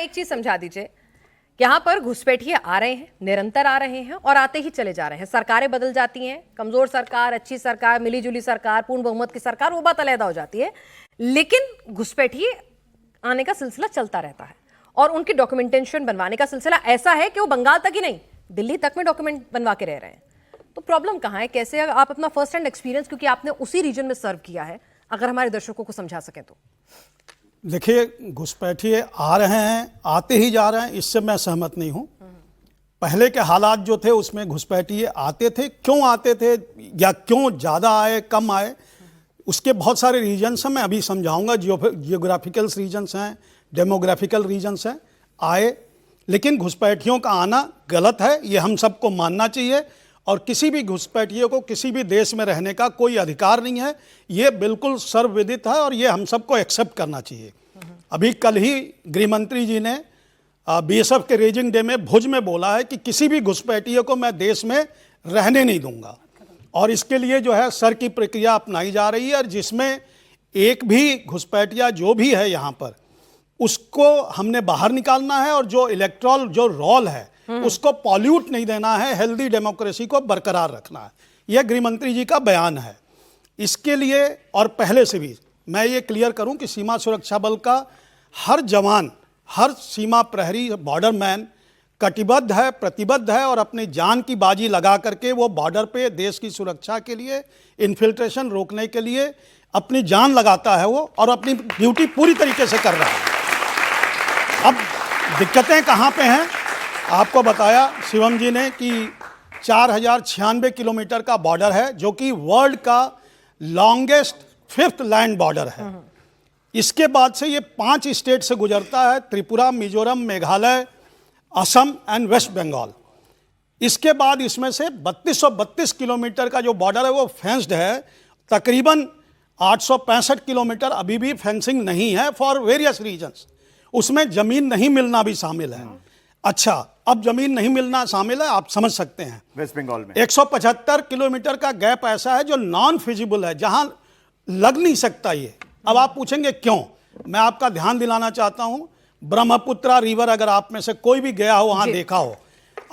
एक चीज समझा दीजिए, यहाँ पर घुसपैठिए आ रहे हैं, निरंतर आ रहे हैं और आते ही चले जा रहे हैं। सरकारें बदल जाती हैं, कमजोर सरकार, अच्छी सरकार, मिलीजुली सरकार, पूर्ण बहुमत की सरकार, वो बात अलग हो जाती है, लेकिन घुसपैठिए आने का सिलसिला चलता रहता है और उनकी डॉक्यूमेंटेशन बनवाने का सिलसिला ऐसा है कि वो बंगाल तक ही नहीं, दिल्ली तक में डॉक्यूमेंट बनवा के रह रहे हैं। तो प्रॉब्लम कहाँ है? कैसे आप अपना फर्स्ट हैंड एक्सपीरियंस, क्योंकि आपने उसी रीजन में सर्व किया है, अगर हमारे दर्शकों को समझा सकें तो। देखिए, घुसपैठिए आ रहे हैं, आते ही जा रहे हैं, इससे मैं सहमत नहीं हूं। पहले के हालात जो थे उसमें घुसपैठिए आते थे, क्यों आते थे या क्यों ज़्यादा आए कम आए, उसके बहुत सारे रीजन्स हैं, मैं अभी समझाऊंगा। जियोग्राफिकल रीजन्स हैं, डेमोग्राफिकल रीजन्स हैं, आए। लेकिन घुसपैठियों का आना गलत है, ये हम सबको मानना चाहिए और किसी भी घुसपैठियों को किसी भी देश में रहने का कोई अधिकार नहीं है, ये बिल्कुल सर्वविदित है और ये हम सबको एक्सेप्ट करना चाहिए। अभी कल ही गृह मंत्री जी ने बीएसएफ के रेजिंग डे में भुज में बोला है कि किसी भी घुसपैठियों को मैं देश में रहने नहीं दूंगा और इसके लिए जो है सर की प्रक्रिया अपनाई जा रही है और जिसमें एक भी घुसपैठिया जो भी है यहाँ पर उसको हमने बाहर निकालना है और जो इलेक्टोरल जो रोल है उसको पॉल्यूट नहीं देना है, हेल्दी डेमोक्रेसी को बरकरार रखना है। यह गृह मंत्री जी का बयान है। इसके लिए और पहले से भी मैं ये क्लियर करूं कि सीमा सुरक्षा बल का हर जवान, हर सीमा प्रहरी, बॉर्डर मैन कटिबद्ध है, प्रतिबद्ध है और अपनी जान की बाजी लगा करके वो बॉर्डर पे देश की सुरक्षा के लिए, इन्फिल्ट्रेशन रोकने के लिए अपनी जान लगाता है वो और अपनी ड्यूटी पूरी तरीके से कर रहा है। अब दिक्कतें कहाँ पे हैं? आपको बताया शिवम जी ने कि 4096 किलोमीटर का बॉर्डर है जो कि वर्ल्ड का लॉन्गेस्ट 5th लैंड बॉर्डर है। इसके बाद से ये 5 स्टेट से गुजरता है, त्रिपुरा, मिजोरम, मेघालय, असम एंड वेस्ट बंगाल। इसके बाद इसमें से 3232 किलोमीटर का जो बॉर्डर है वो फेंस्ड है। तकरीबन 865 किलोमीटर अभी भी फेंसिंग नहीं है फॉर वेरियस रीजन्स। उसमें जमीन नहीं मिलना भी शामिल है। अच्छा, अब जमीन नहीं मिलना शामिल है, आप समझ सकते हैं। वेस्ट बंगाल में 175 किलोमीटर का गैप ऐसा है जो नॉन फिजिबल है, जहां लग नहीं सकता ये। अब आप पूछेंगे क्यों? मैं आपका ध्यान दिलाना चाहता हूं, ब्रह्मपुत्रा रिवर अगर आप में से कोई भी गया हो, वहां देखा हो,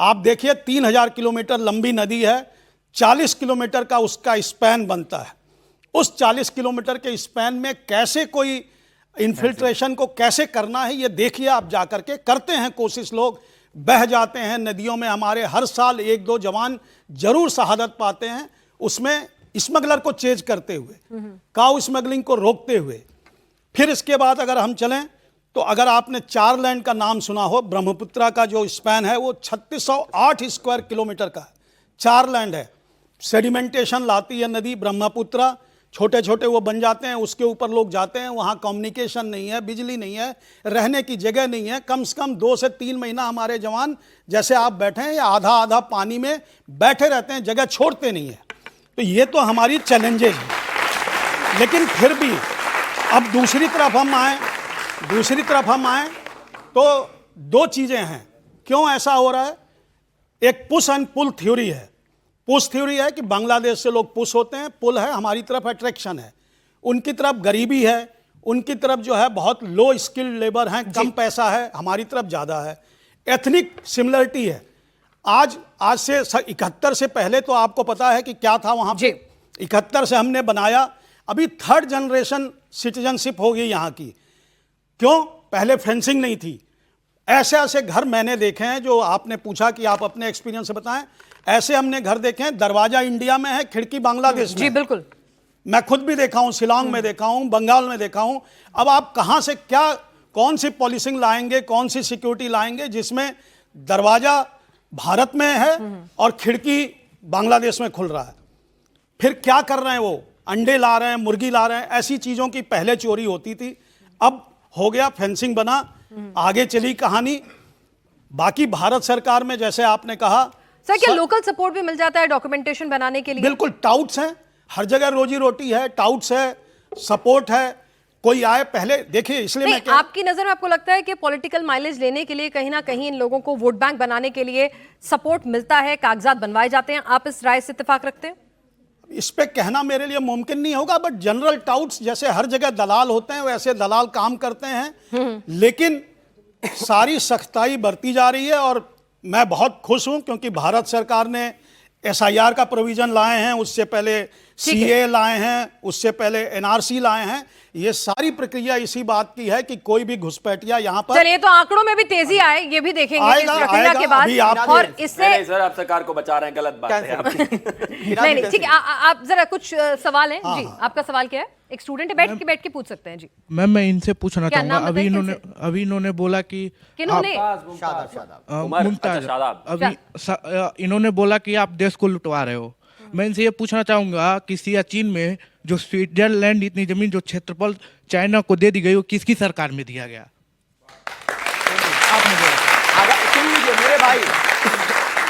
आप देखिए 3000 किलोमीटर लंबी नदी है, 40 किलोमीटर का उसका स्पैन बनता है। उस 40 किलोमीटर के स्पैन में कैसे कोई इन्फिल्ट्रेशन को कैसे करना है ये देखिए आप जाकर के। करते हैं कोशिश, लोग बह जाते हैं नदियों में। हमारे हर साल 1-2 जवान जरूर शहादत पाते हैं उसमें, स्मगलर को चेज करते हुए, काउ स्मगलिंग को रोकते हुए। फिर इसके बाद अगर हम चलें तो अगर आपने 4 लैंड का नाम सुना हो, ब्रह्मपुत्रा का जो स्पैन है वो 3608 स्क्वायर किलोमीटर का है। 4 लैंड है। सेडिमेंटेशन लाती है नदी ब्रह्मपुत्रा, छोटे छोटे वो बन जाते हैं, उसके ऊपर लोग जाते हैं, वहाँ कम्युनिकेशन नहीं है, बिजली नहीं है, रहने की जगह नहीं है। कम से कम 2 से 3 महीना हमारे जवान जैसे आप बैठे हैं या आधा आधा पानी में बैठे रहते हैं, जगह छोड़ते नहीं है। तो ये तो हमारी चैलेंजेज है। लेकिन फिर भी अब दूसरी तरफ हम आए तो 2 चीज़ें हैं। क्यों ऐसा हो रहा है? एक पुश एंड पुल थ्योरी है। पुश थ्योरी है कि बांग्लादेश से लोग पुश होते हैं, पुल है हमारी तरफ अट्रैक्शन है। उनकी तरफ गरीबी है, उनकी तरफ जो है बहुत लो स्किल्ड लेबर हैं, कम पैसा है, हमारी तरफ ज़्यादा है। एथनिक सिमिलरिटी है। आज से 71 से पहले तो आपको पता है कि क्या था वहाँ पे। 71 से हमने बनाया, अभी 3rd जनरेशन सिटीजनशिप हो गई यहाँ की। क्यों? पहले फेंसिंग नहीं थी। ऐसे ऐसे घर मैंने देखे हैं, जो आपने पूछा कि आप अपने एक्सपीरियंस से बताएं, ऐसे हमने घर देखे हैं, दरवाजा इंडिया में है, खिड़की बांग्लादेश में। जी बिल्कुल, मैं खुद भी देखा हूं, शिलांग में देखा हूं, बंगाल में देखा हूं। अब आप कहां से क्या, कौन सी पॉलिसिंग लाएंगे, कौन सी सिक्योरिटी लाएंगे जिसमें दरवाजा भारत में है और खिड़की बांग्लादेश में खुल रहा है? फिर क्या कर रहे हैं वो? अंडे ला रहे हैं, मुर्गी ला रहे हैं। ऐसी चीजों की पहले चोरी होती थी, अब हो गया, फेंसिंग बना, आगे चली कहानी। बाकी भारत सरकार में जैसे आपने कहा सर, क्या लोकल सपोर्ट भी मिल जाता है डॉक्यूमेंटेशन बनाने के लिए? बिल्कुल, टाउट्स हैं, हर जगह रोजी रोटी है, टाउट्स है, सपोर्ट है। कोई आए पहले देखिए, इसलिए मैं आपकी नजर में आपको लगता है कि पॉलिटिकल माइलेज लेने के लिए कहीं ना कहीं इन लोगों को वोट बैंक बनाने के लिए सपोर्ट मिलता है, कागजात बनवाए जाते हैं? आप इस राय से इत्तेफाक रखते हैं? इस पे कहना मेरे लिए मुमकिन नहीं होगा, बट जनरल टाउट्स, जैसे हर जगह दलाल होते हैं वैसे दलाल काम करते हैं। लेकिन सारी सख्ताई बरती जा रही है और मैं बहुत खुश हूं क्योंकि भारत सरकार ने एसआईआर का प्रोविजन लाए हैं, उससे पहले सीए लाए हैं, उससे पहले एनआरसी लाए हैं। ये सारी प्रक्रिया इसी बात की है कि कोई भी घुसपैठिया यहाँ पर चलिए तो आंकड़ों में भी तेजी आए, ये भी देखेंगे इस प्रक्रिया के बाद। और इससे नहीं सर, आप सरकार को बचा रहे हैं, गलत बात है आपकी। नहीं ठीक है, आप जरा कुछ सवाल हैं जी, आपका सवाल क्या है? एक स्टूडेंट है, बैठ के पूछ सकते हैं जी। मैम मैं इनसे पूछना क्या चाहूंगा, नाम बताइए अभी इन्होंने बोला कि किन्होंने? मुमताज, अभी इन्होंने बोला कि आप देश को लुटवा रहे हो। मैं इनसे ये पूछना चाहूंगा कि सियाचिन में जो स्विट्जरलैंड इतनी जमीन जो क्षेत्रफल चाइना को दे दी गई, वो किसकी सरकार में दिया गया? सुन लीजिए मेरे भाई,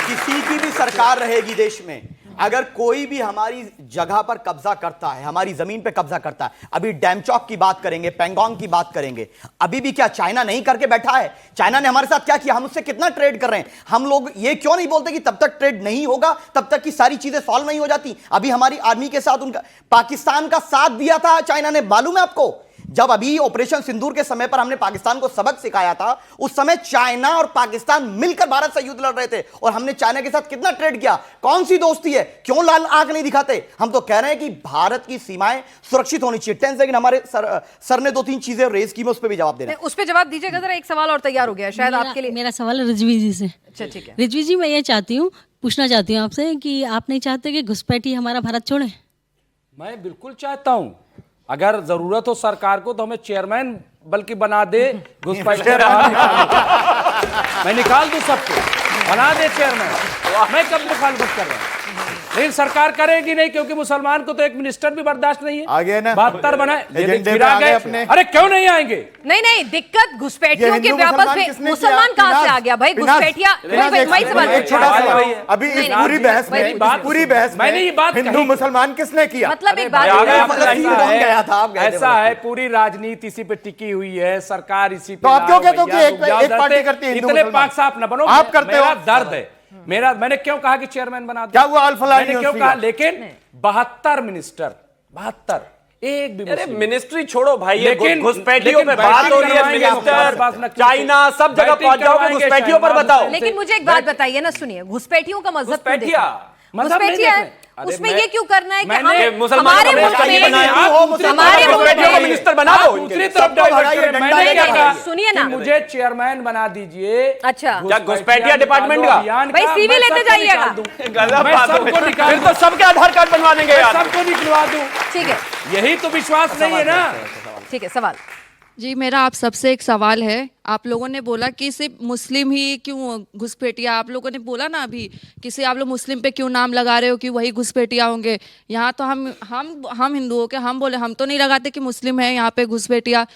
किसी की भी सरकार रहेगी देश में, अगर कोई भी हमारी जगह पर कब्जा करता है, हमारी जमीन पे कब्जा करता है, अभी डैम चौक की बात करेंगे, पेंगोंग की बात करेंगे, अभी भी क्या चाइना नहीं करके बैठा है? चाइना ने हमारे साथ क्या किया? हम उससे कितना ट्रेड कर रहे हैं? हम लोग ये क्यों नहीं बोलते कि तब तक ट्रेड नहीं होगा, तब तक की सारी चीजें सॉल्व नहीं हो जाती? अभी हमारी आर्मी के साथ उनका पाकिस्तान का साथ दिया था चाइना ने, मालूम है आपको? जब अभी ऑपरेशन सिंदूर के समय पर हमने पाकिस्तान को सबक सिखाया था, उस समय चाइना और पाकिस्तान मिलकर भारत से युद्ध लड़ रहे थे और हमने चाइना के साथ कितना ट्रेड किया। कौन सी दोस्ती है? क्यों लाल आंख नहीं दिखाते? हम तो कह रहे हैं कि भारत की सीमाएं सुरक्षित होनी चाहिए। 10 सेकंड हमारे सर ने 2-3 चीजें रेज की, मैं उस पर भी जवाब देना। उस पर जवाब दीजिएगा जरा। एक सवाल और तैयार हो गया शायद आपके लिए। मेरा सवाल है रिजवी जी से। अच्छा ठीक है रिजवी जी, मैं ये पूछना चाहती हूँ आपसे कि आप नहीं चाहते कि घुसपैठी हमारा भारत छोड़े? मैं बिल्कुल चाहता हूं, अगर जरूरत हो सरकार को तो हमें चेयरमैन बल्कि बना दे, घुसपैठिया मैं निकाल दूं सबको, बना दे चेयरमैन। मैं कब मुखालफत कर रहा हूं? लेकिन सरकार करेगी नहीं, क्योंकि मुसलमान को तो एक मिनिस्टर भी बर्दाश्त नहीं है। आगे ना 72 बनाए, एजेंडे फिर पे आ आ गए गए अपने। अरे क्यों नहीं आएंगे? नहीं दिक्कत घुसपैठियों के हिंदू व्यापक मुसलमान में किसने मुसलमान किया? कहां से आ गया भाई? घुसपैठिया वही सवाल एक छोटा है। सा अभी इस पूरी बहस मेरी में, बात इस पूरी बहस में मैंने ये बात हिंदू कही। मुसलमान किसने किया? मतलब एक बात ऐसा है, पूरी राजनीति इसी पे टिकी हुई है, सरकार इसी पे। तो आप क्यों कहते हो कि एक पार्टी करती है हिंदू इतने मुसलमान? पाक साफ न बनो, आप करते हो। मेरा दर्द है मेरा। मैंने क्यों कहा कि चेयरमैन बना दो? क्या हुआ अल्फलाह मैंने क्यों कहा? लेकिन 72 मिनिस्टर, 72 एक भी अरे मुस्लिम। मिनिस्ट्री छोड़ो भाई, ये लेकिन- घुसपैठियों पे लेकिन बात हो रही है। बैटिंग करवाएंगे, मिनिस्टर चाइना सब जगह पहुंच जाओगे, घुसपैठियों पर बताओ। लेकिन मुझे एक बात बताइए ना, सुनिए, घुसपैठियों का मजहब क्यों घुसपैठिया? देखना? मजहब नहीं घुसपैठिया देखना। अरे उसमें मैं- ये क्यों करना है कि मैंने हम मुसलमानों हमारे को मुल्क चाहिए में बनाया, हमारे मुल्क घुसपैठियों को मिनिस्टर बना दो। दूसरी तरफ डाइवर्ट करें। मैंने क्या कहा? सुनिए ना, कि मुझे चेयरमैन बना दीजिए। अच्छा क्या घुसपैठिया डिपार्टमेंट का? भाई CV लेते जाइएगा। गलत मैं बात हो सबको गई। निकाल फिर तो सबके आधार कार्ड बनवा देंगे यार। सबको निकलवा दूं, ठीक है यही तो विश्वास नहीं है ना। ठीक है, सवाल जी, मेरा आप सबसे एक सवाल है। आप लोगों ने बोला कि सिर्फ मुस्लिम ही क्यों घुसपैठिया, आप लोगों ने बोला ना अभी कि आप लोग मुस्लिम पे क्यों नाम लगा रहे हो कि वही घुसपैठिया होंगे। यहाँ तो हम हिंदुओं के हम बोले, हम तो नहीं लगाते कि मुस्लिम है यहाँ पे घुसपैठिया।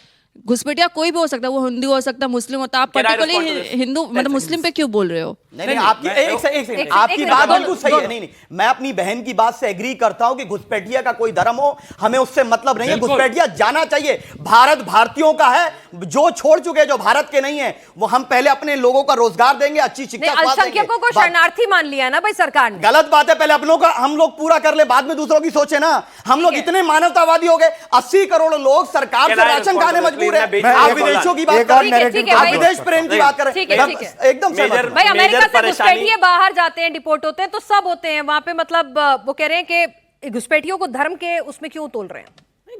घुसपैठिया कोई भी हो सकता है, वो हिंदू हो सकता है, मुस्लिम होता है। आप पर्टिकुलरली हिंदू मतलब मुस्लिम पे क्यों बोल रहे हो? नहीं, आपकी एक सेकंड, आपकी बात बिल्कुल सही है। नहीं, मैं अपनी बहन की बात से एग्री करता हूं कि घुसपैठिया का कोई धर्म हो, हमें उससे मतलब नहीं है। घुसपैठिया जाना चाहिए। भारत भारतीयों का है, जो छोड़ चुके, जो भारत के नहीं है, वो हम पहले अपने लोगों का रोजगार देंगे, अच्छी शिक्षा देंगे। अल्पसंख्यकों को शरणार्थी मान लिया ना भाई सरकार ने। गलत बात है, पहले अपनों का हम लोग पूरा कर ले, बाद में दूसरों की सोचे ना। हम लोग इतने मानवतावादी हो गए, 80 करोड़ लोग सरकार से राशन खाने मजबूर है। आप विदेशों की बात कर रहे हैं, आप विदेश प्रेम की बात कर रहे हैं, एकदम भाई अमेरिका से घुसपैठिए बाहर जाते हैं, डिपोर्ट होते हैं, तो सब होते हैं वहां पे। मतलब वो कह रहे हैं कि घुसपैठियों को धर्म के उसमें क्यों तोल रहे हैं?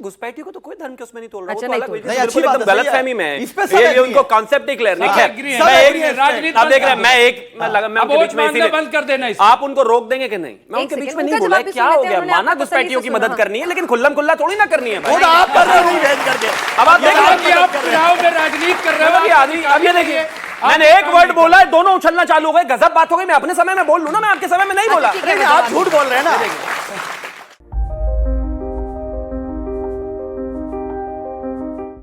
घुसपैठियों को तो कोई धर्म के उसमें नहीं तोल रहा। अच्छा, वो तो नहीं अलग तोल बिल्कुल रहा। अच्छी बात एकदम है, गलत सही है। फहमी में इस पे है। सब ये agree उनको है। कॉन्सेप्ट ही क्लियर नहीं। सब खैर, agree है। मैं सब एक agree है। राजनीति आप देख रहे हैं, बंद मैं कर एक मैं उनके बीच में इसीलिए बंद कर देना इसको। आप उनको रोक देंगे कि नहीं? मैं उनके बीच में नहीं बोला क्या हो गया। माना घुसपैठियों की मदद करनी है, लेकिन खुल्लम खुल्ला थोड़ी ना करनी है भाई। खुद आप कर रहे हो, नहीं भेज करके। अब आप देखिए, आप चुनाव में राजनीति कर रहे हो। अब ये देखिए, मैंने एक वर्ड बोला है, दोनों उछलना चालू हो गए। गजब बात हो गई। मैं अपने समय में बोल लूं ना, मैं आपके समय में नहीं बोला। आप झूठ बोल रहे हैं ना।